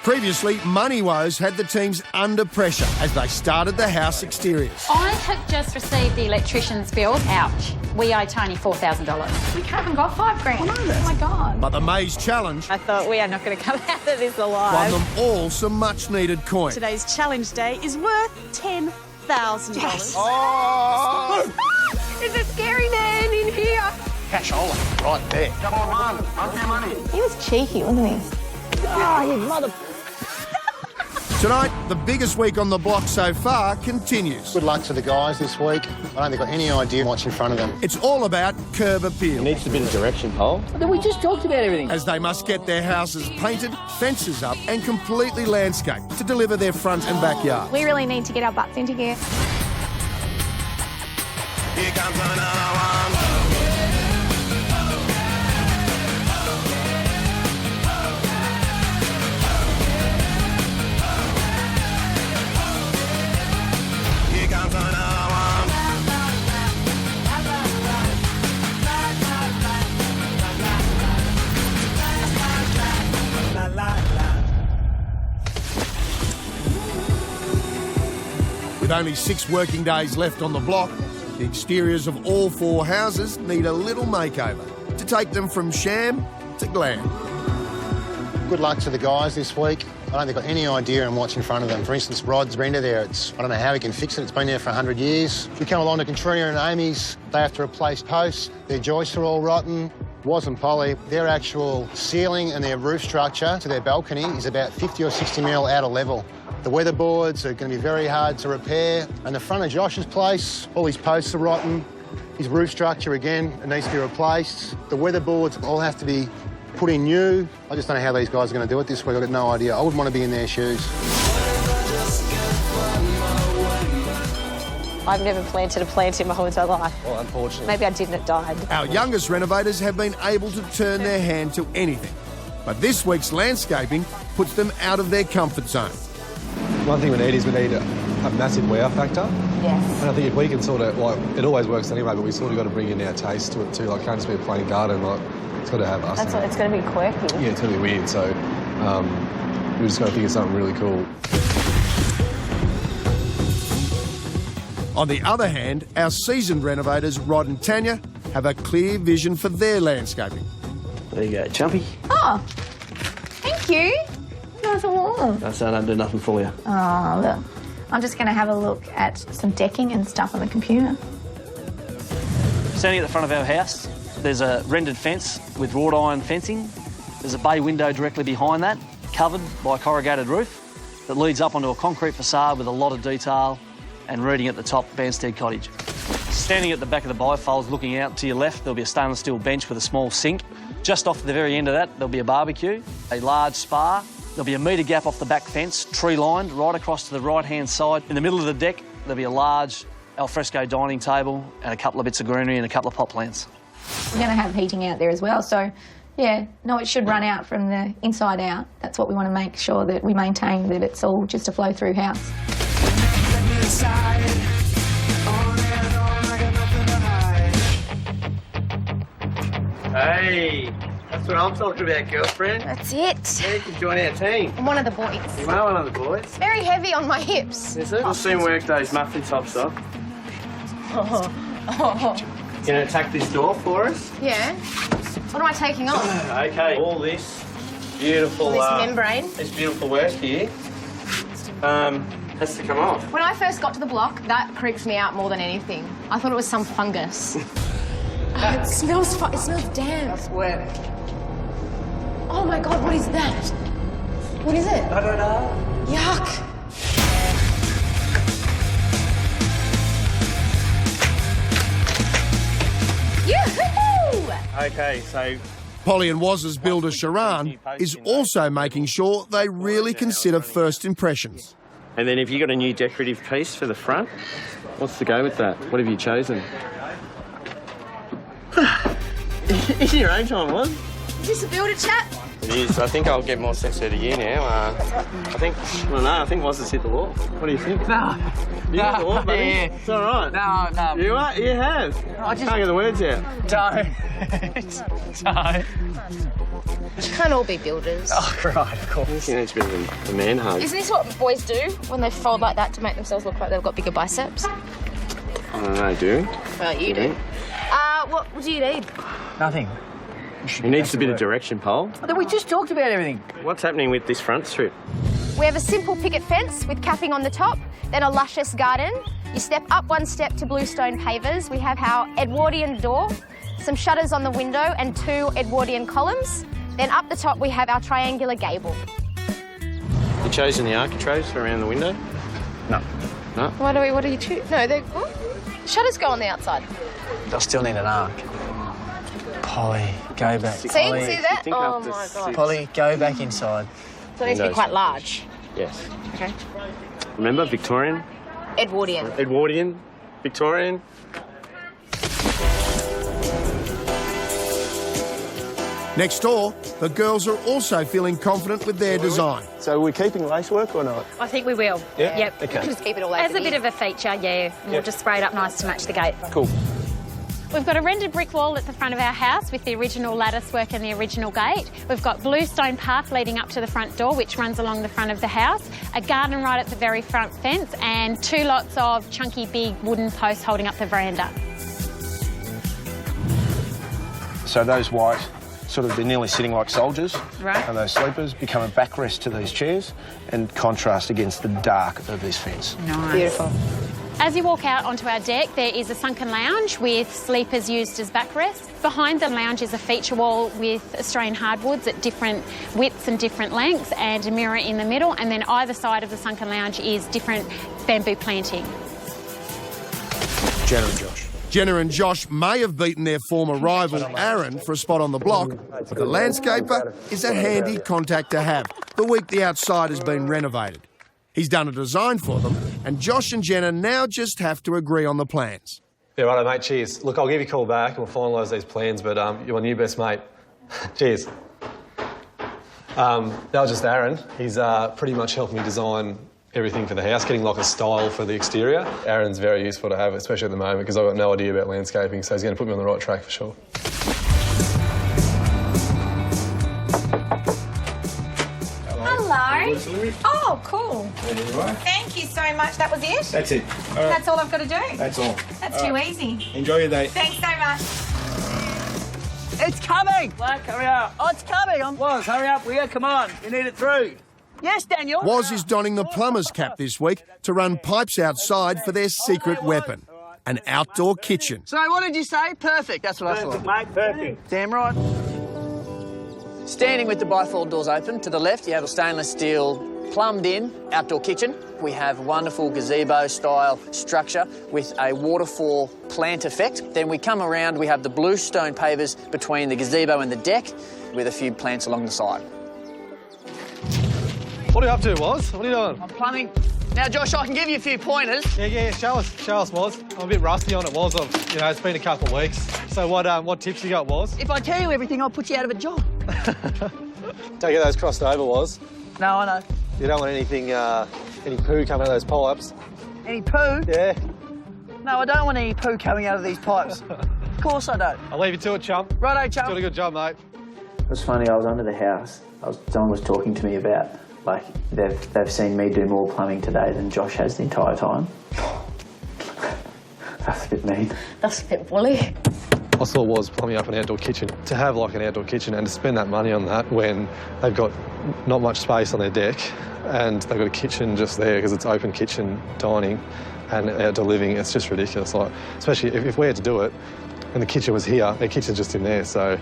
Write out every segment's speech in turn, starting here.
Previously, money woes had the teams under pressure as they started the house exteriors. I have just received the electrician's bill. Ouch. We owe Tony $4,000. We haven't got $5,000. Oh my God. But the Maze Challenge I thought we are not going to come out of this won alive. them all some much-needed coin. Today's challenge day is worth $10,000. Yes. Oh! There's a scary man in here. Cashola, right there. Come on, run your money. He was cheeky, wasn't he? Oh, you mother... Tonight, the biggest week on the block so far continues. Good luck to the guys this week. I don't think they've got any idea what's in front of them. It's all about curb appeal. Needs a bit of direction, Paul. We just talked about everything. As they must get their houses painted, fences up and completely landscaped to deliver their front and backyard. We really need to get our butts into gear. Here comes another one. Here comes another one. With only 6 working days left on the block, the exteriors of all 4 houses need a little makeover to take them from sham to glam. Good luck to the guys this week. I don't think they've got any idea on what's in front of them. For instance, Rod's render there, I don't know how he can fix it. It's been there for 100 years. We come along to Katrina and Amy's, they have to replace posts. Their joists are all rotten. Was and Polly, their actual ceiling and their roof structure to their balcony is about 50 or 60 mil out of level. The weatherboards are going to be very hard to repair. And the front of Josh's place, all his posts are rotten. His roof structure, again, it needs to be replaced. The weatherboards all have to be put in new. I just don't know how these guys are going to do it this week. I've got no idea. I wouldn't want to be in their shoes. I've never planted a plant in my whole entire life. Well, unfortunately. Maybe I didn't, it died. Our youngest renovators have been able to turn their hand to anything. But this week's landscaping puts them out of their comfort zone. One thing we need is we need a massive wow factor. Yes. And I think if we can sort of, like, it always works anyway, but we sort of got to bring in our taste to it too. Like, it can't just be a plain garden. Like, it's got to have us. That's what, it's going to be quirky. Yeah, it's going to be weird. So we just got to think of something really cool. On the other hand, our seasoned renovators, Rod and Tanya, have a clear vision for their landscaping. There you go, Chumpy. Oh, thank you. Nice and warm. That's I don't do nothing for you. Oh, look. I'm just going to have a look at some decking and stuff on the computer. Standing at the front of our house, there's a rendered fence with wrought iron fencing. There's a bay window directly behind that, covered by a corrugated roof that leads up onto a concrete facade with a lot of detail and reading at the top, Banstead Cottage. Standing at the back of the bifolds looking out to your left, there'll be a stainless steel bench with a small sink. Just off the very end of that, there'll be a barbecue, a large spa. There'll be a metre gap off the back fence, tree-lined, right across to the right-hand side. In the middle of the deck, there'll be a large alfresco dining table and a couple of bits of greenery and a couple of pot plants. We're going to have heating out there as well, so, yeah, no, it should run out from the inside out. That's what we want to make sure that we maintain, that it's all just a flow-through house. Hey, that's what I'm talking about, girlfriend. That's it. Yeah, you can join our team. I'm one of the boys. You are one of the boys. Very heavy on my hips. Is it? We'll soon work those muffin tops off. You gonna attack this door for us? Yeah. What am I taking off? Okay. All this beautiful, All this membrane. This beautiful work here, has to come off. When I first got to the block, that creeps me out more than anything. I thought it was some fungus. It smells damp. That's wet. Oh my God, what is that? What is it? I don't know. Yuck. Yoo-hoo-hoo! Okay, so Polly and Waz's builder, Sharan, is also making sure they really consider first impressions. and then have you got a new decorative piece for the front? What's the go with that? What have you chosen? In your own time, what? Is this a builder chat? It is. I think I'll get more sense out of you now. I think Woz has hit the wall. What do you think? No. You hit the wall, buddy? Yeah. It's all right. No. You what? You have. I just... Can't get the words out. Don't. Can't all be builders. Oh, right, of course. He needs a bit of a man hug. Isn't this what boys do when they fold like that to make themselves look like they've got bigger biceps? I don't know, do. Well, you do. What do you need? Nothing. He needs a bit of direction, Pole. We just talked about everything. What's happening with this front strip? We have a simple picket fence with capping on the top, then a luscious garden. You step up one step to bluestone pavers. We have our Edwardian door, some shutters on the window and 2 Edwardian columns. Then up the top we have our triangular gable. You chosen the architraves around the window? No. No? What do you choose? No, shutters go on the outside. They'll still need an arc. Polly, go back. See Polly, that? Oh my God. Polly, go back inside. So it needs to be quite large. Yes. Okay. Remember, Victorian? Edwardian. Edwardian? Victorian? Next door, the girls are also feeling confident with their design. So are we keeping lacework or not? I think we will. Yeah? Yep. Okay. Just keep it all As over a bit of a feature, yeah. We'll just spray it up nice to match the gate. Cool. We've got a rendered brick wall at the front of our house with the original lattice work and the original gate. We've got bluestone path leading up to the front door, which runs along the front of the house, a garden right at the very front fence, and 2 lots of chunky big wooden posts holding up the veranda. So those white, they're nearly sitting like soldiers. Right. And those sleepers become a backrest to these chairs and contrast against the dark of this fence. Nice. Beautiful. As you walk out onto our deck, there is a sunken lounge with sleepers used as backrests. Behind the lounge is a feature wall with Australian hardwoods at different widths and different lengths and a mirror in the middle, and then either side of the sunken lounge is different bamboo planting. Jenna and Josh. Jenna and Josh may have beaten their former rival, Aaron, for a spot on the block, but the landscaper is a handy contact to have the week the outside has been renovated. He's done a design for them, and Josh and Jenna now just have to agree on the plans. Yeah, righto, mate, cheers. Look, I'll give you a call back and we'll finalise these plans, but you're my new best mate. Cheers. That was just Aaron. He's pretty much helped me design everything for the house, getting like a style for the exterior. Aaron's very useful to have, especially at the moment, because I've got no idea about landscaping, so he's going to put me on the right track for sure. Hello. Oh, cool. Thank you so much. That was it? That's it. All right. That's all I've got to do? That's all. That's too easy. Enjoy your day. Thanks so much. It's coming! Black, hurry up. Oh, it's coming. Woz, hurry up, will you? Come on, you need it through. Yes, Daniel. Woz is donning the plumber's cap this week to run pipes outside for their secret weapon, an outdoor kitchen. So what did you say? Perfect, that's what I thought. Mate, perfect. Damn right. Standing with the bifold doors open, to the left you have a stainless steel plumbed-in outdoor kitchen. We have a wonderful gazebo-style structure with a waterfall plant effect. Then we come around, we have the bluestone pavers between the gazebo and the deck with a few plants along the side. What are you up to, Woz? What are you doing? I'm plumbing. Now, Josh, I can give you a few pointers. Yeah, show us, Woz. I'm a bit rusty on it, Woz. It's been a couple of weeks. So what tips you got, Woz? If I tell you everything, I'll put you out of a job. Don't get those crossed over, Woz. No, I know. You don't want anything, any poo coming out of those pipes. Any poo? Yeah. No, I don't want any poo coming out of these pipes. Of course I don't. I'll leave you to it, chump. Righto, chump. Doing a good job, mate. It was funny, I was under the house. Someone was talking to me about, like, they've seen me do more plumbing today than Josh has the entire time. That's a bit mean. That's a bit bully. I saw Woz plumbing up an outdoor kitchen. To have like an outdoor kitchen and to spend that money on that when they've got not much space on their deck and they've got a kitchen just there because it's open kitchen dining and outdoor living, it's just ridiculous. Like, especially if we had to do it and the kitchen was here, their kitchen's just in there. So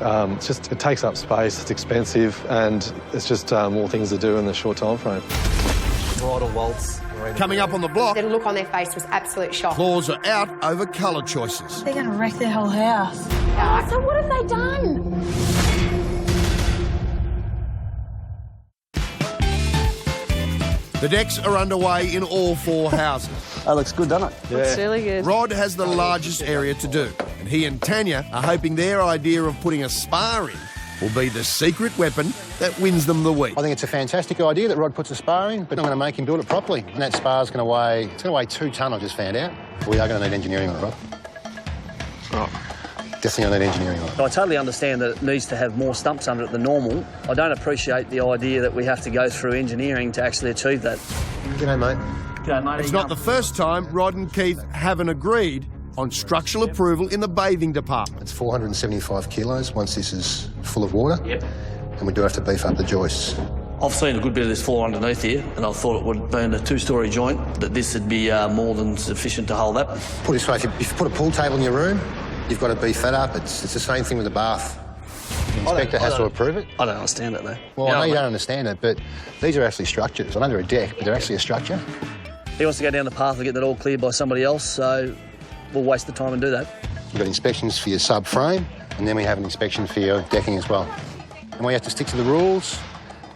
it takes up space, it's expensive, and it's just more things to do in the short time frame. Bridal waltz. Coming up on the block, The look on their face was absolute shock. claws are out over colour choices. They're going to wreck their whole house. So what have they done? The decks are underway in all 4 houses. That looks good, doesn't it? Looks really good. Rod has the largest area to do, and he and Tanya are hoping their idea of putting a spa in will be the secret weapon that wins them the week. I think it's a fantastic idea that Rod puts a spa in, but I'm going to make him build it properly. And that spa's going to weigh, 2 tonne, I just found out. We are going to need engineering on it, Rod. Right. definitely on that engineering line. I totally understand that it needs to have more stumps under it than normal. I don't appreciate the idea that we have to go through engineering to actually achieve that. G'day, mate. G'day, mate. It's not the first time Rod and Keith haven't agreed on structural approval in the bathing department. It's 475 kilos once this is full of water. Yep. And we do have to beef up the joists. I've seen a good bit of this floor underneath here, and I thought it would be in a two-storey joint, that this would be more than sufficient to hold that. Put it this way, if you put a pool table in your room, you've got to beef that up. It's the same thing with the bath. The inspector has to approve it. I don't understand it, though. Well, I know you don't understand it, but these are actually structures. I know they're a deck, but they're actually a structure. He wants to go down the path and get that all cleared by somebody else, so we'll waste the time and do that. You've got inspections for your sub-frame, and then we have an inspection for your decking as well. And we have to stick to the rules,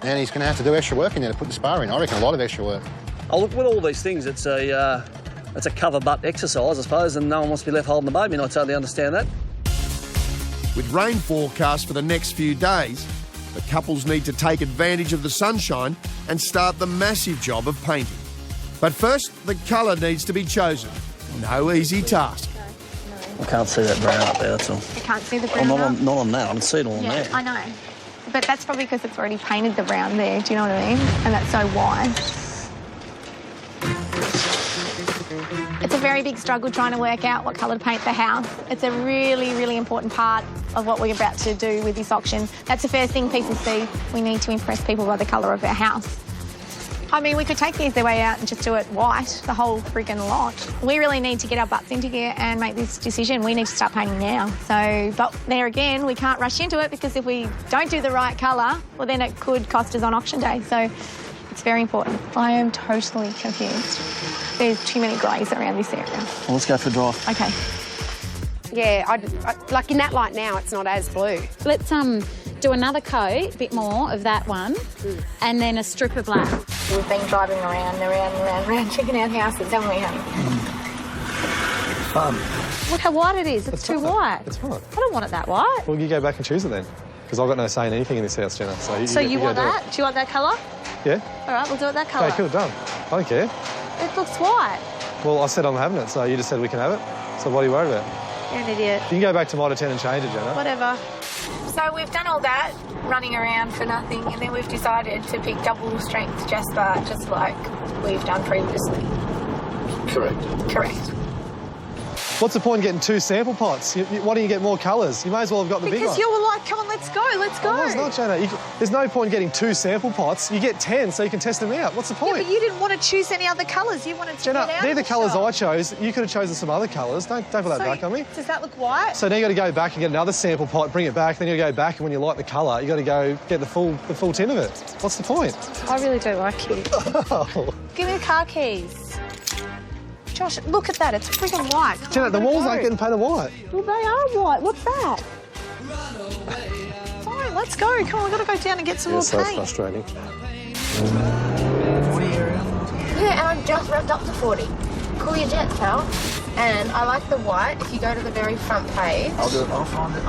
and he's going to have to do extra work in there to put the spar in. I reckon a lot of extra work. Oh, look, with all these things, it's a cover butt exercise, I suppose, and no one wants to be left holding the baby, and I totally understand that. With rain forecast for the next few days, the couples need to take advantage of the sunshine and start the massive job of painting. But first, the colour needs to be chosen. No easy task. I can't see that brown up there, that's all. You can't see the brown. Not on that, I can see it all on there. I know. But that's probably because it's already painted the brown there, do you know what I mean? And that's so wide. It's a very big struggle trying to work out what colour to paint the house. It's a really, really important part of what we're about to do with this auction. That's the first thing people see. We need to impress people by the colour of our house. I mean, we could take the easy way out and just do it white, the whole friggin' lot. We really need to get our butts into gear and make this decision. We need to start painting now. So, but there again, we can't rush into it because if we don't do the right colour, well, then it could cost us on auction day. So it's very important. I am totally confused. There's too many greys around this area. Well, let's go for a drive. Okay. Yeah, I like in that light now, it's not as blue. Let's do another coat, a bit more of that one, and then a strip of black. We've been driving around, checking out houses, haven't we, honey? Fun. Look how white it is. It's too white. It's fine. I don't want it that white. Well, you go back and choose it then. Because I've got no say in anything in this house, Jenna. So you want that? Do you want that colour? Yeah. All right, we'll do it that colour. Okay, cool, done. I don't care. It looks white. Well, I said I'm having it, so you just said we can have it. So what are you worried about? You're an idiot. You can go back to Mitre 10 and change it, Jenna. Whatever. So we've done all that, running around for nothing, and then we've decided to pick double-strength Jasper, just like we've done previously. Correct. What's the point in getting two sample pots? Why don't you get more colours? You may as well have got the big one. Because you were like, come on, let's go. No, it's not, Jenna. There's no point in getting two sample pots. You get 10 so you can test them out. What's the point? Yeah, but you didn't want to choose any other colours. You wanted to Jenna, get out they're of the colours shop. I chose. You could have chosen some other colours. Don't put that back on me. Does that look white? So now you got to go back and get another sample pot, bring it back, then you got to go back, and when you like the colour, you got to go get the full tin of it. What's the point? I really do like you. Oh. Give me the car keys. Josh, look at that. It's freaking white. Jenna, the walls aren't getting painted white. Well, they are white. What's that? Fine, let's go. Come on, we've got to go down and get some more So paint. frustrating. Yeah, and I've just revved up to 40. Cool your jets, pal. And I like the white. If you go to the very front page... I'll do it. I'll find it.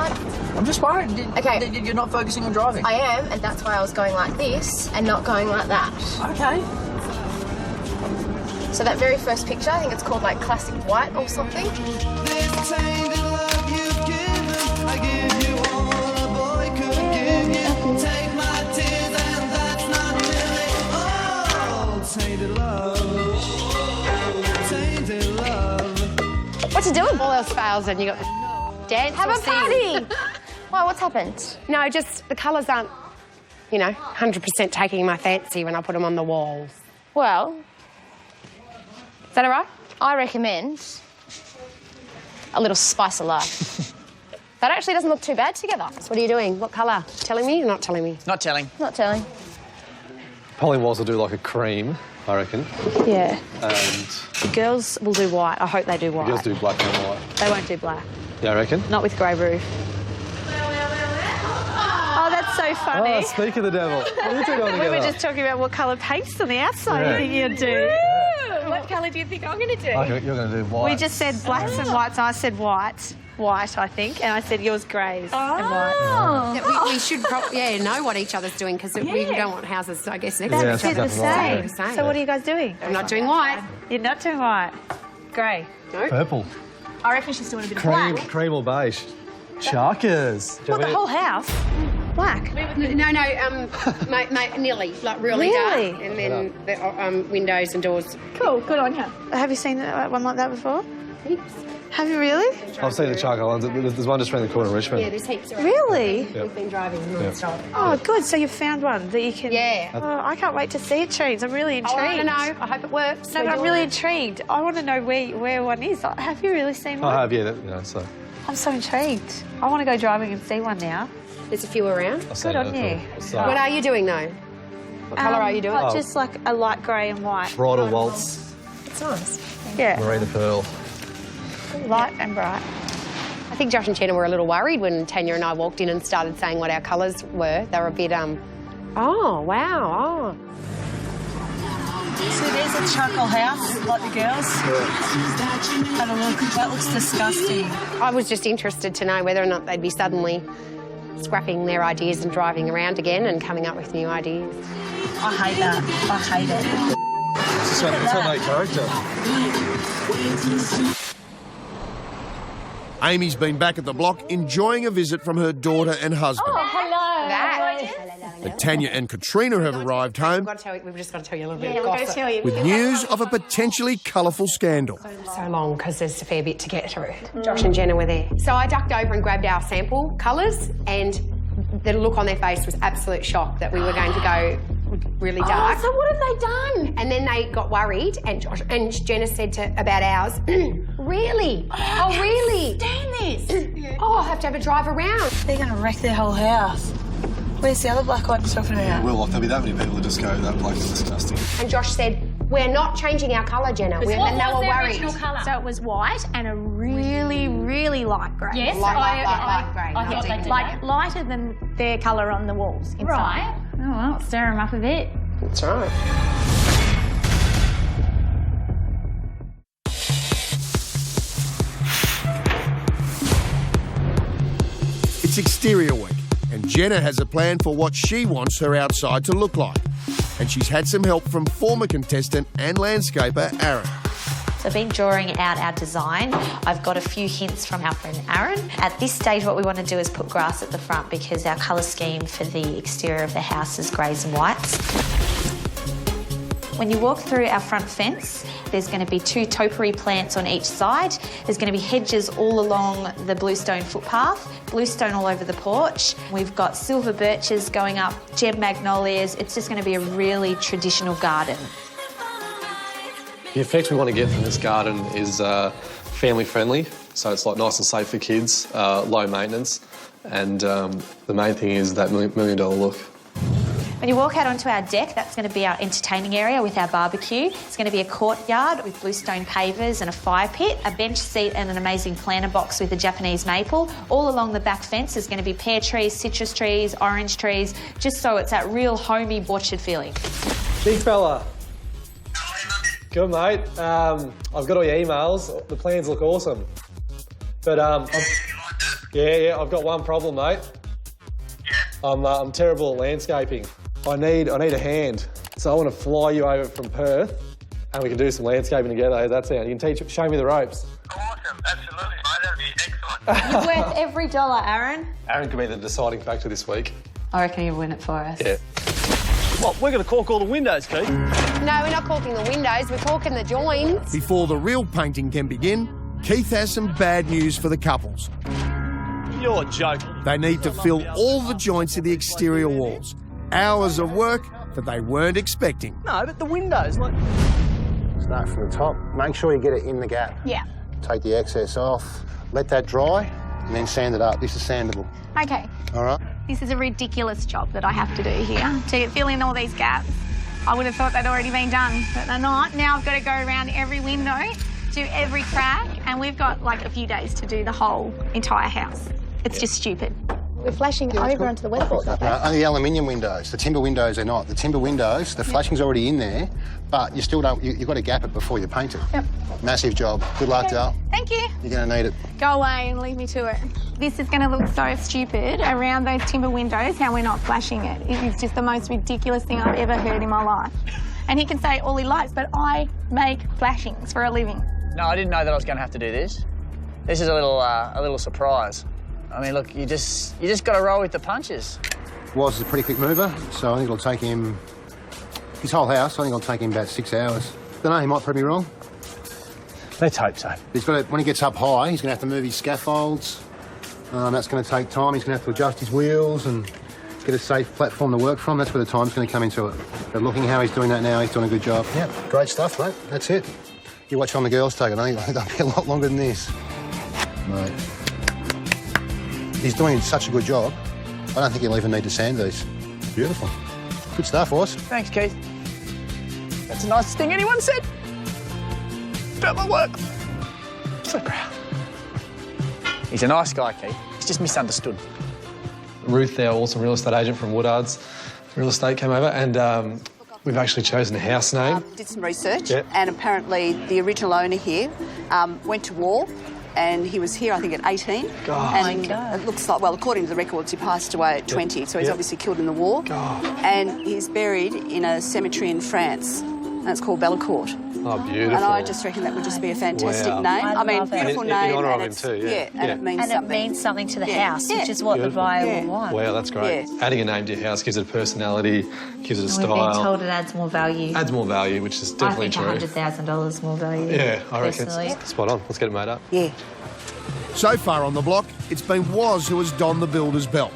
I'm just worried. Okay. You're not focusing on driving. I am, and that's why I was going like this and not going like that. Okay. So that very first picture, I think it's called like classic white or something. What you doing? All else fails and you got the dance. Have or a sing. party! Why, what's happened? No, just the colours aren't, 100% taking my fancy when I put them on the walls. Well, Is that all right? I recommend a little spice of life. That actually doesn't look too bad together. So what are you doing? What colour? Telling me or not telling me? Not telling. Not telling. Polly Walls will do like a cream, I reckon. Yeah. And The girls will do white. I hope they do white. the girls do black and white. They won't do black. Yeah, I reckon. Not with grey roof. Oh, that's so funny. Oh, speak of the devil. What are you two doing We together? were just talking about what colour paste on the outside you think you'd do. What colour do you think I'm going to do? Okay, you're going to do white. We just said blacks and whites. I said white, I think, and I said yours greys and white. Yeah, we should probably know what each other's doing because we don't want houses, I guess, next to Yeah, each that's other. exactly right. Same. So what are you guys doing? I'm not doing white. You're not doing white. Grey. Purple. I reckon she's doing a bit of black. Cream or beige. Sharkers. What, the whole house? Black? No, nearly, like really dark. And then the windows and doors. Cool, good on you. Have you seen one like that before? Heaps. Have you really? I've seen the charcoal ones. There's one just around the corner in Richmond. Yeah, there's heaps around. Really? Yep. We've been driving non-stop. Oh, good. So you found one that you can... Yeah. Oh, I can't wait to see it, Trees. I'm really intrigued. I don't know. I hope it works. No, but I'm really intrigued. I want to know where one is. Have you really seen one? I have, yeah. So. I'm so intrigued. I want to go driving and see one now. There's a few around. Good on you. What are you doing, though? What colour are you doing? Just like a light grey and white. Bridal waltz. It's nice. Yeah. Marina Pearl. Light and bright. I think Josh and Jenna were a little worried when Tanya and I walked in and started saying what our colours were. They were a bit, oh, wow, So there's a charcoal house, like the girls. Have a look. That looks disgusting. I was just interested to know whether or not they'd be suddenly scrapping their ideas and driving around again and coming up with new ideas. I hate that. I hate it. It's got no character. Amy's been back at the block enjoying a visit from her daughter and husband. Oh, hello. But Tanya and Katrina have arrived home We've just got to tell you a little bit Yeah, of we'll go gossip. tell you. with news of a potentially colourful scandal. So long because there's a fair bit to get through. Josh and Jenna were there. So I ducked over and grabbed our sample colours, and the look on their face was absolute shock that we were going to go really dark. Oh, so what have they done? And then they got worried, and Josh and Jenna said about ours, really? Oh, really? Stand this. Oh, I'll have to have a drive around. They're going to wreck their whole house. Where's the other black one you're talking about? Well, there'll be that many people that just go, that black is disgusting. And Josh said, we're not changing our colour, Jenna. And they were worried. So it was white and a really, really light grey. Yes, Light grey. I thought they did Like lighter than their colour on the walls inside. Right. Oh, well, stir them up a bit. That's right. It's exterior week, and Jenna has a plan for what she wants her outside to look like. And she's had some help from former contestant and landscaper Aaron. So I've been drawing out our design. I've got a few hints from our friend Aaron. At this stage, what we want to do is put grass at the front because our colour scheme for the exterior of the house is greys and whites. When you walk through our front fence, there's going to be 2 topiary plants on each side. There's going to be hedges all along the bluestone footpath, bluestone all over the porch. We've got silver birches going up, gem magnolias. It's just going to be a really traditional garden. The effect we want to get from this garden is family friendly, so it's like nice and safe for kids, low maintenance, and the main thing is that $1 million look. When you walk out onto our deck, that's going to be our entertaining area with our barbecue. It's going to be a courtyard with bluestone pavers and a fire pit, a bench seat and an amazing planter box with a Japanese maple. All along the back fence is going to be pear trees, citrus trees, orange trees, just so it's that real homey orchard feeling. Big fella. Good, mate. I've got all your emails. The plans look awesome. But, yeah, I've got one problem, mate. I'm terrible at landscaping. I need a hand. So I want to fly you over from Perth and we can do some landscaping together. How's that sound? You can show me the ropes. Awesome, absolutely, mate. That'd be excellent. You're worth every dollar, Aaron. Aaron can be the deciding factor this week. I reckon he'll win it for us. Yeah. What, we're going to cork all the windows, Keith? No, we're not caulking the windows, we're caulking the joins. Before the real painting can begin, Keith has some bad news for the couples. You're joking. They need to fill all the joints of the exterior walls. Hours of work that they weren't expecting. No, but the windows, like... Start from the top. Make sure you get it in the gap. Yeah. Take the excess off. Let that dry, and then sand it up. This is sandable. Okay. All right? This is a ridiculous job that I have to do here to fill in all these gaps. I would have thought they'd already been done, but they're not. Now I've got to go around every window, do every crack, and we've got like a few days to do the whole entire house. It's just stupid. We're flashing over onto the weatherboard, aren't we? Only the aluminium windows. The timber windows are not. The timber windows, the flashing's already in there, but you still don't. You've got to gap it before you paint it. Yep. Massive job. Good luck, Dale. Thank you. You're going to need it. Go away and leave me to it. This is going to look so stupid around those timber windows, how we're not flashing it. It is just the most ridiculous thing I've ever heard in my life. And he can say all he likes, but I make flashings for a living. No, I didn't know that I was going to have to do this. This is a little surprise. I mean, look, you just got to roll with the punches. Was a pretty quick mover, so I think it'll take him his whole house. I think it'll take him about 6 hours. Don't know, he might prove me wrong. Let's hope so. He's got to, when he gets up high, he's going to have to move his scaffolds. That's going to take time. He's going to have to adjust his wheels and get a safe platform to work from. That's where the time's going to come into it. But looking how he's doing that now, he's doing a good job. Yeah, great stuff, mate. That's it. You watch on the girls take it. I think they'll be a lot longer than this. Mate. He's doing such a good job. I don't think he'll even need to sand these. Beautiful. Good stuff, Oz. Thanks, Keith. That's the nicest thing anyone said about my work. So proud. He's a nice guy, Keith. He's just misunderstood. Ruth, our awesome real estate agent from Woodards Real Estate, came over and we've actually chosen a house name. Did some research, and apparently the original owner here went to war, and he was here, I think, at 18. God. And it looks like, well, according to the records, he passed away at 20, so he's obviously killed in the war. God. And he's buried in a cemetery in France, and it's called Bellecourt. Oh, beautiful. And I just reckon that would just be a fantastic name. I mean, beautiful in name. honour of and him too, and it means something. And it means something to the house, Yeah. which is what the buyer will want. Wow, that's great. Yeah. Adding a name to your house gives it a personality, gives it a We've style. been told it adds more value. Adds more value, which is definitely true. I think $100,000 more value. Yeah, I reckon personally. it's spot on. Let's get it made up. Yeah. So far on the block, it's been Woz who has donned the builder's belt.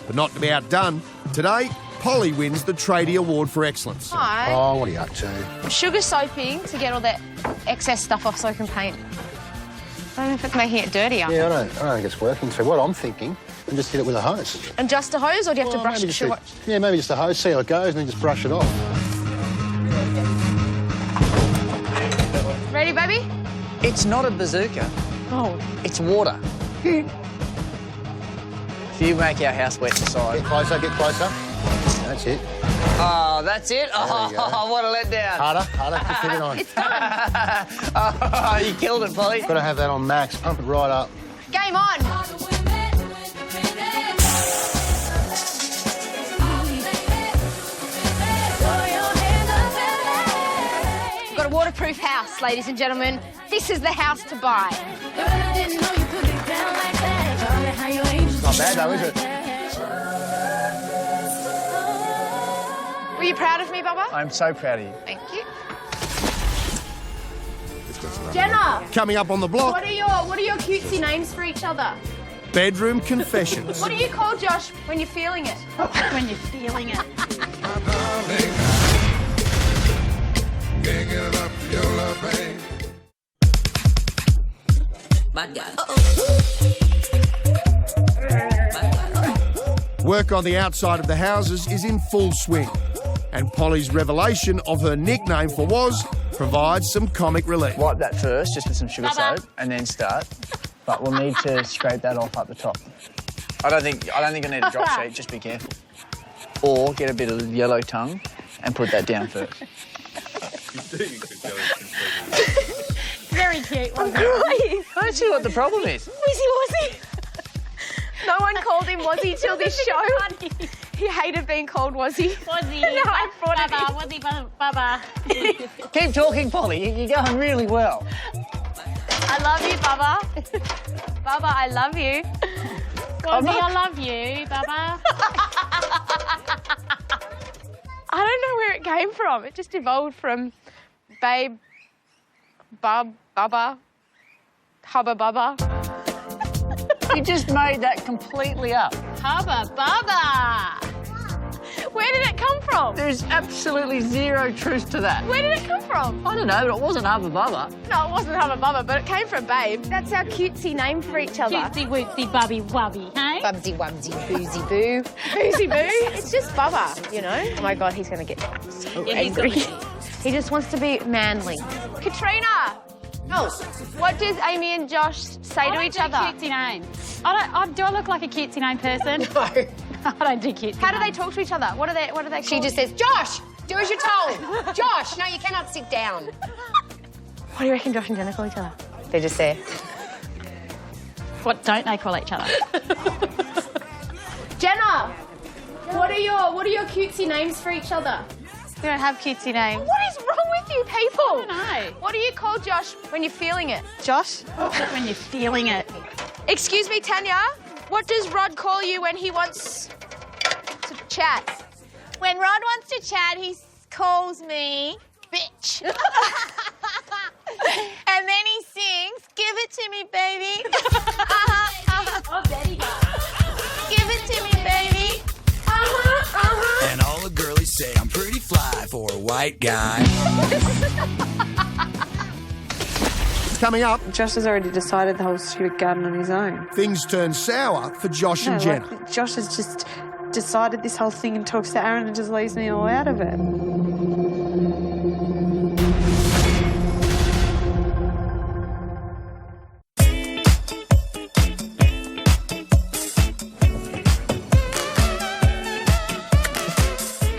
But not to be outdone, today, Polly wins the Tradie Award for Excellence. Hi. Oh, what are you up to? I'm sugar soaping to get all that excess stuff off so I can paint. I don't know if it's making it dirtier. Yeah, I don't think it's working. So what I'm thinking, and just hit it with a hose. And just a hose, or do you have to brush maybe it? just maybe just a hose, see how it goes, and then just brush it off. Ready, baby? It's not a bazooka. Oh. It's water. If you make our house wet inside... Get closer, get closer. That's it. Oh, that's it? There we go. Oh, what a letdown. Harder, just hit it on. It's done. Oh, you killed it, Polly. Got to have that on max, pump it right up. Game on. Got a waterproof house, ladies and gentlemen. This is the house to buy. Not bad though, is it? Were you proud of me, Bubba? I'm so proud of you. Thank you. Jenna, Coming up on the block, what are your cutesy names for each other? Bedroom Confessions. What do you call Josh when you're feeling it? When you're feeling it. Work on the outside of the houses is in full swing, and Polly's revelation of her nickname for Woz provides some comic relief. Wipe that first, just with some sugar soap, and then start. But we'll need to scrape that off up the top. I don't think I need a drop sheet, just be careful. Or get a bit of yellow tongue and put that down first. Very cute, wasn't it? I don't see what the problem is. Wizzy Wazzy. No one called him Wazzy till this show. He hated being called Wazzy. Wazzy. No, I brought it Bubba, Wazzy, Bubba. Keep talking, Polly. You're going really well. I love you, Bubba. Bubba, I love you. Wazzy, I love you, Bubba. I don't know where it came from. It just evolved from babe, bub, bubba, hubba bubba. You just made that completely up. Hubba Bubba. Where did it come from? There's absolutely zero truth to that. Where did it come from? I don't know, but it wasn't Hubba Bubba. No, it wasn't hubba bubba, but it came from babe. That's our cutesy name for each other. Cutesy wootsy bubby wubby, hey? Bubsy wubsy boozy boo. Boozy boo. It's just Bubba, you know? Oh my God, he's going to get so angry. He just wants to be manly. Katrina! Oh, what does Amy and Josh say to each other? Cutesy names. Do I look like a cutesy name person? No. I don't do cutesy How do they talk to each other? What do they call? She just says, Josh, do as you're told. Josh, no, you cannot sit down. What do you reckon Josh and Jenna call each other? They just say, What don't they call each other? Jenna, what are your cutesy names for each other? We don't have cutesy names. What is wrong with you people? I don't know. What do you call Josh when you're feeling it? Josh? When you're feeling it. Excuse me, Tanya. What does Rod call you when he wants to chat? When Rod wants to chat, he calls me bitch. And then he sings, give it to me, baby. Oh, Betty got Give it to me, baby. And all the girlies say I'm pretty fly for a white guy. Coming up, Josh has already decided the whole stupid garden on his own. things turn sour for Josh and Jenna. Like, Josh has just decided this whole thing and talks to Aaron and just leaves me all out of it.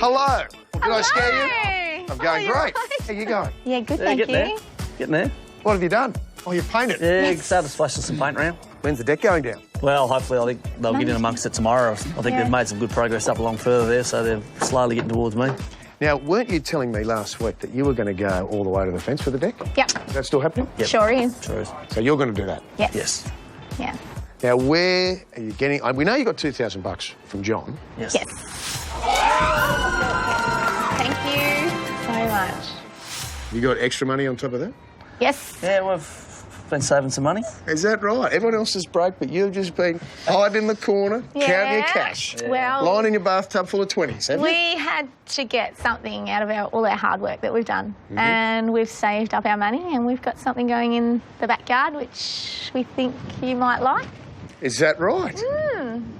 Hello. Did I scare you? I'm going great. How you going? Yeah, good, Yeah, thank getting you. there. Getting there. What have you done? Oh, you painted? Yeah, started splashing some paint around. When's the deck going down? Well, hopefully, I think they'll get in amongst it tomorrow. I think Yeah. they've made some good progress up along further there, so they're slowly getting towards me. Now, weren't you telling me last week that you were going to go all the way to the fence for the deck? Yep. Is that still happening? Yep. Sure is. Sure is. So you're going to do that? Yes. Yes. Yeah. Now, where are you getting... we know you got $2,000 from John. Yes. Yes. Thank you so much. You got extra money on top of that? Yes. Yeah, we've been saving some money. Is that right? Everyone else is broke, but you've just been hiding in the corner, counting your cash, Well, lying in your bathtub full of 20s, have you? we had to get something out of all our hard work that we've done. And we've saved up our money and we've got something going in the backyard which we think you might like. Is that right?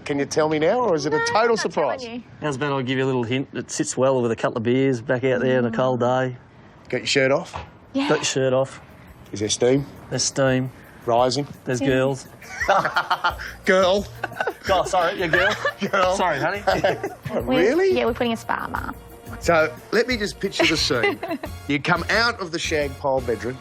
Can you tell me now, or is it a total surprise? You. How's about I'll give you a little hint. It sits well with a couple of beers back out there on a cold day. Got your shirt off? Yeah. Got your shirt off. Is there steam? There's steam. Rising? There's girls. Girl. Oh, sorry, your girl. Girl. Sorry, honey. Oh, really? Yeah, we're putting a spa bar. So let me just picture the scene. You come out of the shag pole bedroom,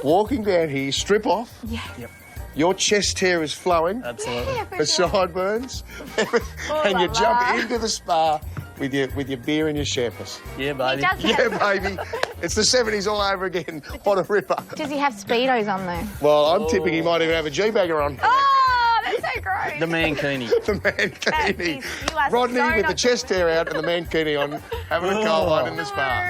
walking down here, strip off. Yeah. Yep. Your chest hair is flowing. Absolutely. Yeah, for The sure. sideburns. Oh, And you la jump la. into the spa with your beer and your Sherpas. Yeah, baby. Does he Yeah, have, baby. It's the 70s all over again. What a ripper. does he have Speedos on though? Well, I'm tipping he might even have a G-bagger on. Oh, that's so gross. The mankini. The mankini. You are Rodney so with the not chest hair out and the mankini on, having a cold one in the spa.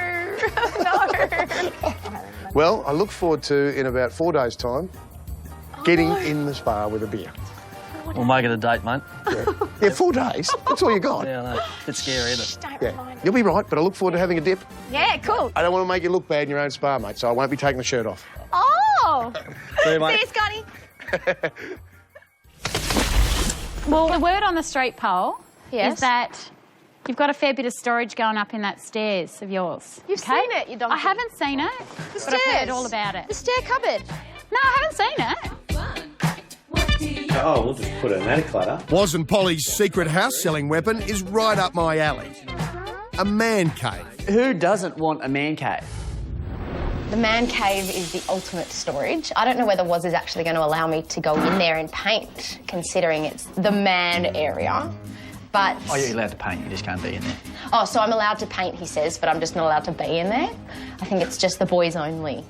No. Well, I look forward to, in about 4 days' time, getting in the spa with a beer. We'll make it a date, mate. Yeah, 4 days. That's all you got. Yeah, I know. Bit scary, isn't it? Don't Yeah. remind me. You'll be right, but I look forward to having a dip. Yeah, cool. I don't want to make you look bad in your own spa, mate, so I won't be taking the shirt off. Oh. See you, See mate. you, Scotty. Well, the word on the street pole Yes. is that you've got a fair bit of storage going up in that stairs of yours. You've okay? seen it, you donkey. I haven't seen it, The but I've heard stairs. all about it. The stair cupboard. No, I haven't seen it. Oh, we'll just put an attic ladder. Was and Polly's secret house-selling weapon is right up my alley. A man cave. Who doesn't want a man cave? The man cave is the ultimate storage. I don't know whether Woz is actually going to allow me to go in there and paint, considering it's the man area. But Oh, you're allowed to paint, you just can't be in there. oh, so I'm allowed to paint, he says, but I'm just not allowed to be in there. I think it's just the boys only.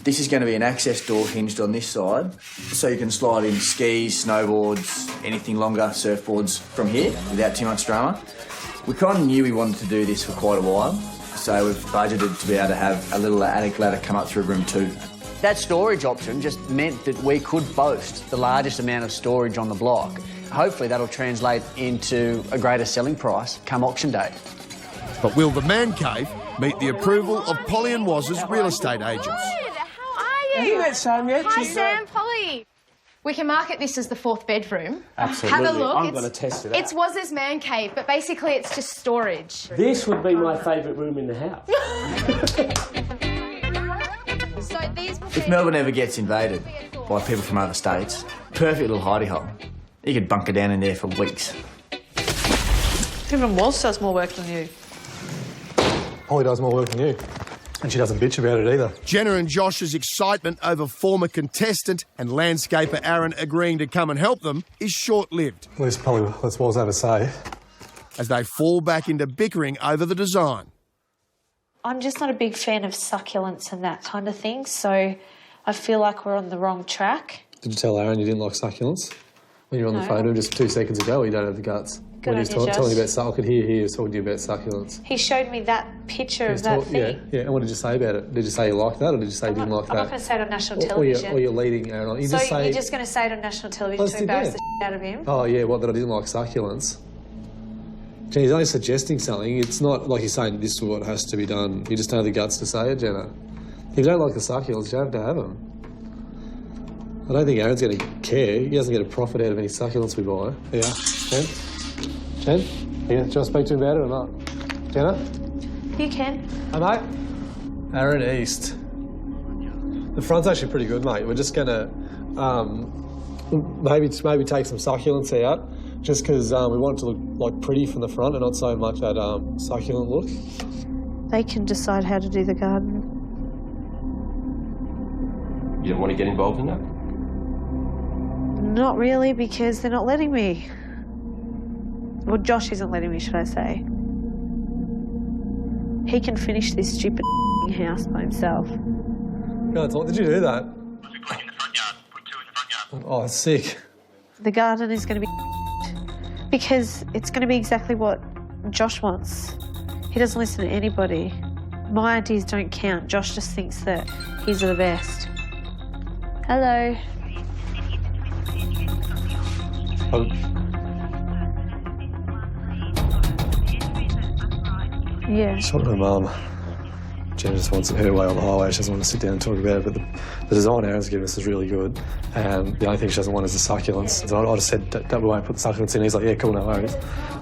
This is going to be an access door hinged on this side, so you can slide in skis, snowboards, anything longer, surfboards from here without too much drama. We kind of knew we wanted to do this for quite a while, so we've budgeted to be able to have a little attic ladder come up through room 2. That storage option just meant that we could boast the largest amount of storage on the block. Hopefully that'll translate into a greater selling price come auction day. But will the man cave meet the approval of Polly and Waz's real estate agents? How are you? You met Sam yet? Hi, She's, Sam. Polly. We can market this as the 4th bedroom. Absolutely. Have a look. I'm going to test it out. It's Woz's man cave, but basically it's just storage. This would be my favourite room in the house. So these will If Melbourne ever gets invaded by people from other states, perfect little hidey hole. You could bunker down in there for weeks. Even Woz does more work than you. Polly does more work than you. And she doesn't bitch about it either. Jenna and Josh's excitement over former contestant and landscaper Aaron agreeing to come and help them is short-lived. At least Polly lets Woz have a say. As they fall back into bickering over the design. I'm just not a big fan of succulents and that kind of thing, so I feel like we're on the wrong track. Did you tell Aaron you didn't like succulents? when you're on the phone to him just 2 seconds ago. You don't have the guts. Good when he was on you, telling you Josh. about, I could hear he was talking to you about succulents. He showed me that picture of that thing. Yeah. And what did you say about it? Did you say you liked that, or did you say you didn't like that? I'm not going to say it on national Or television. you're leading Aaron on. You're just going to say it on national television to embarrass the shit out of him? Oh, yeah, what, that I didn't like succulents? Jenny, he's only suggesting something. It's not like he's saying this is what has to be done. You just don't have the guts to say it, Jenna. If you don't like the succulents, you don't have to have them. I don't think Aaron's going to care. He doesn't get a profit out of any succulents we buy. Yeah. Jen? Yeah, do you want to speak to him about it or not? Jenna? You can. Hey, mate. Aaron East. The front's actually pretty good, mate. We're just going to maybe take some succulents out just because we want it to look like pretty from the front and not so much that succulent look. They can decide how to do the garden. You don't want to get involved in that? Not really, because they're not letting me. Well, Josh isn't letting me, should I say. He can finish this stupid house by himself. God, what did you do that? Oh, it's sick. The garden is going to be because it's going to be exactly what Josh wants. He doesn't listen to anybody. My ideas don't count. Josh just thinks that he's the best. Hello. Yeah. Just want her mum. Jen just wants her way on the highway. She doesn't want to sit down and talk about it. But the design Aaron's given us is really good. And the only thing she doesn't want is the succulents. So I just said that we won't put the succulents in. He's like, yeah, cool, no worries.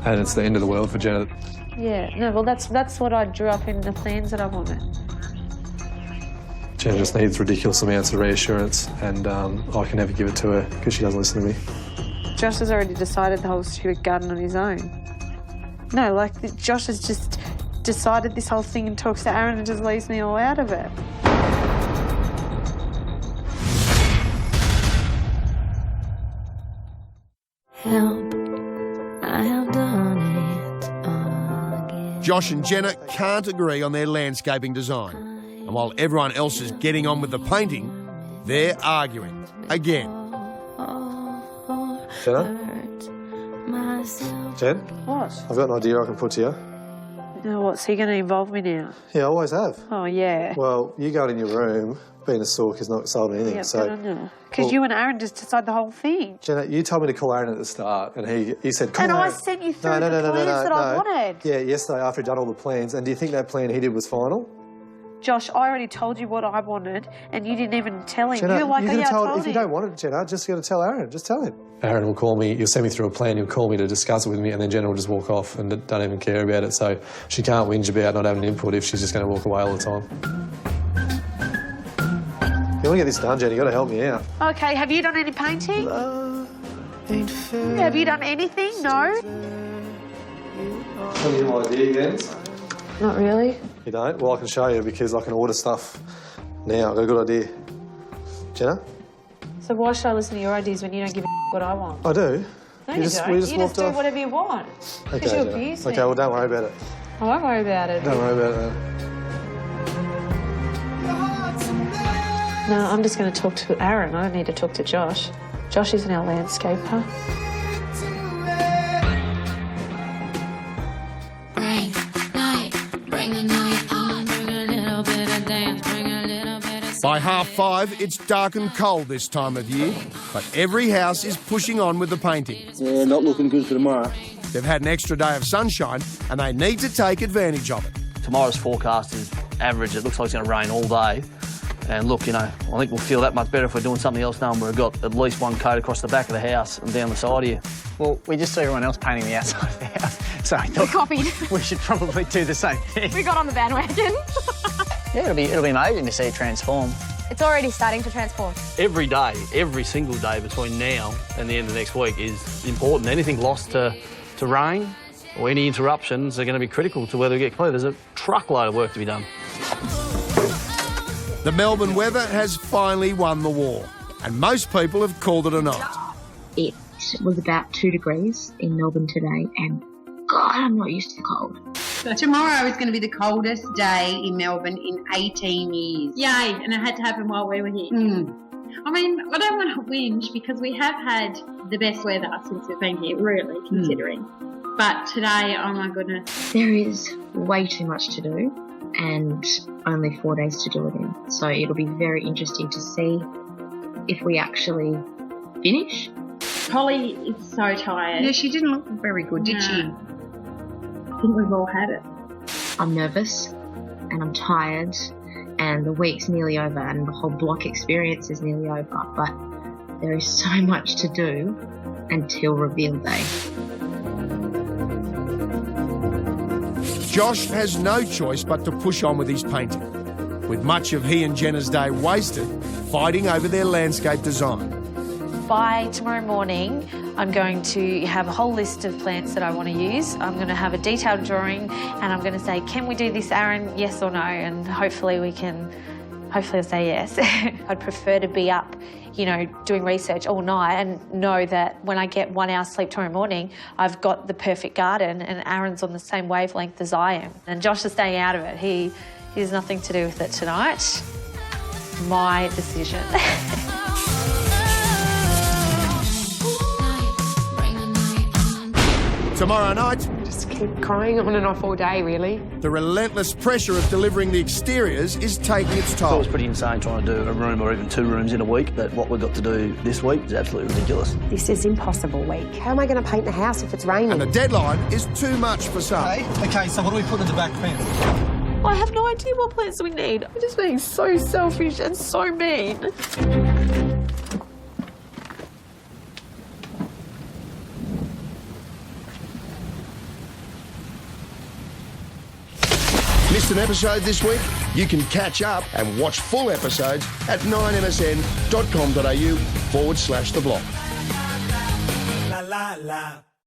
And it's the end of the world for Jen. Yeah. No, well, that's what I drew up in the plans that I wanted. Jen just needs ridiculous amounts of reassurance, and I can never give it to her because she doesn't listen to me. Josh has already decided the whole stupid garden on his own. No, like, Josh has just decided this whole thing and talks to Aaron and just leaves me all out of it. Help, I have done it again. Josh and Jenna can't agree on their landscaping design. And while everyone else is getting on with the painting, they're arguing again. Jenna? Jen? What? I've got an idea I can put to you. No, what's he going to involve me now? Yeah, I always have. Oh, yeah. Well, you going in your room, being a sook is not solving anything. Yeah, so, but I know. Because you and Aaron just decide the whole thing. Jenna, you told me to call Aaron at the start, and he said, call And Aaron. I sent you through the plans that I wanted. Yeah, yesterday after he'd done all the plans. And do you think that plan he did was final? Josh, I already told you what I wanted, and you didn't even tell him. Jenna, You're like, you oh, could yeah, have I told, told if you him. don't want it, Jenna, just got to tell Aaron. Just tell him. Aaron will call me, he'll send me through a plan, he'll call me to discuss it with me, and then Jenna will just walk off and don't even care about it. So she can't whinge about not having input if she's just going to walk away all the time. You want to get this done, Jenna, you got to help me out. Okay, have you done any painting? Have you done anything? No? Tell me your idea, Jens. Not really. You don't? Well, I can show you because I can order stuff now. I've got a good idea. Jenna? So why should I listen to your ideas when you don't give a what I want? I do. No, you don't. You just do whatever you want. Okay, Because you Jenna. abuse me. Okay, well, don't worry about it. I won't worry about it. Don't worry about it. No, I'm just going to talk to Aaron. I don't need to talk to Josh. Josh isn't our landscaper. By 5:30, it's dark and cold this time of year, but every house is pushing on with the painting. Yeah, not looking good for tomorrow. They've had an extra day of sunshine and they need to take advantage of it. Tomorrow's forecast is average. It looks like it's going to rain all day. And look, you know, I think we'll feel that much better if we're doing something else knowing we've got at least one coat across the back of the house and down the side here. Well, we just saw everyone else painting the outside of the house, so I thought copied. we should probably do the same thing. We got on the bandwagon. Yeah, it'll be amazing to see it transform. It's already starting to transform. Every day, every single day between now and the end of next week is important. Anything lost to rain or any interruptions are going to be critical to whether we get clear. There's a truckload of work to be done. The Melbourne weather has finally won the war, and most people have called it a night. It was about 2 degrees in Melbourne today, and God, I'm not used to the cold. Tomorrow is going to be the coldest day in Melbourne in 18 years. Yay, and it had to happen while we were here. I mean, I don't want to whinge because we have had the best weather since we've been here, really, considering. But today, oh my goodness. There is way too much to do and only 4 days to do it in. So it'll be very interesting to see if we actually finish. Holly is so tired. Yeah, she didn't look very good, did she? I think we've all had it. I'm nervous and I'm tired and the week's nearly over and the whole block experience is nearly over, but there is so much to do until reveal day. Josh has no choice but to push on with his painting, with much of he and Jenna's day wasted fighting over their landscape design. By tomorrow morning, I'm going to have a whole list of plants that I want to use. I'm going to have a detailed drawing and I'm going to say, can we do this, Aaron? Yes or no? And hopefully I'll say yes. I'd prefer to be up, you know, doing research all night and know that when I get 1 hour sleep tomorrow morning, I've got the perfect garden and Aaron's on the same wavelength as I am. And Josh is staying out of it. He has nothing to do with it tonight. My decision. Tomorrow night, just keep crying on and off all day, really. the relentless pressure of delivering the exteriors is taking its It toll. was pretty insane trying to do a room or even 2 rooms in a week, but what we've got to do this week is absolutely ridiculous. This is impossible week. How am I going to paint the house if it's raining? And the deadline is too much for some. Okay, so what do we put in the back fence? I have no idea what plants we need. I'm just being so selfish and so mean. Missed an episode this week? You can catch up and watch full episodes at 9msn.com.au/theblock. La la la.